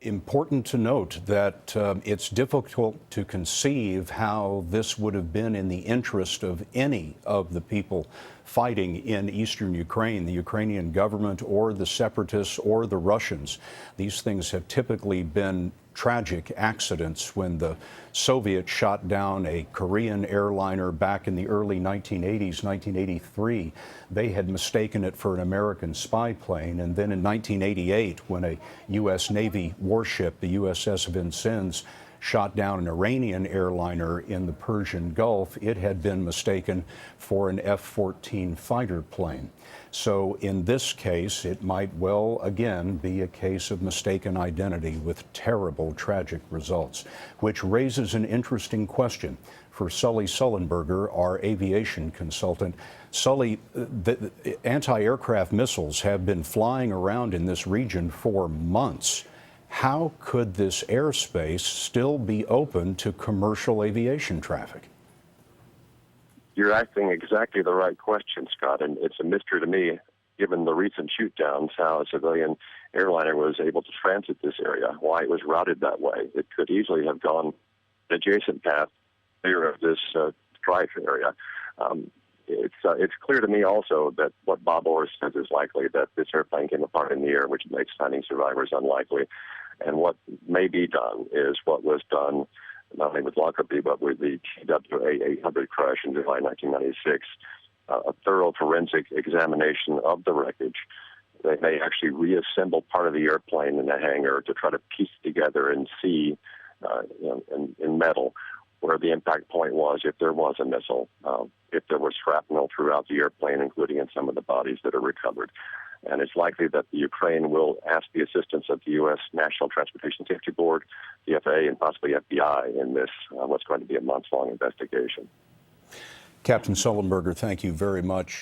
Important to note that it's difficult to conceive how this would have been in the interest of any of the people fighting in eastern Ukraine, the Ukrainian government or the separatists or the Russians. These things have typically been tragic accidents. When the Soviets shot down a Korean airliner back in the early 1980s, 1983, they had mistaken it for an American spy plane. And then in 1988, when a U.S. Navy warship, the USS Vincennes, shot down an Iranian airliner in the Persian Gulf, it had been mistaken for an F-14 fighter plane. So in this case, it might well again be a case of mistaken identity with terrible, tragic results, which raises an interesting question for Sully Sullenberger, our aviation consultant. Sully, the anti-aircraft missiles have been flying around in this region for months. How could this airspace still be open to commercial aviation traffic? You're asking exactly the right question, Scott, and it's a mystery to me, given the recent shoot-downs, how a civilian airliner was able to transit this area, why it was routed that way. It could easily have gone an adjacent path clear of this strife area. It's clear to me also that what Bob Orr says is likely, that this airplane came apart in the air, which makes finding survivors unlikely. And what may be done is what was done not only with Lockerbie, but with the TWA-800 crash in July 1996, a thorough forensic examination of the wreckage. They may actually reassemble part of the airplane in the hangar to try to piece together and see in metal where the impact point was, if there was a missile, if there was shrapnel throughout the airplane, including in some of the bodies that are recovered. And it's likely that the Ukraine will ask the assistance of the U.S. National Transportation Safety Board, the FAA, and possibly FBI in this, what's going to be a months-long investigation. Captain Sullenberger, thank you very much.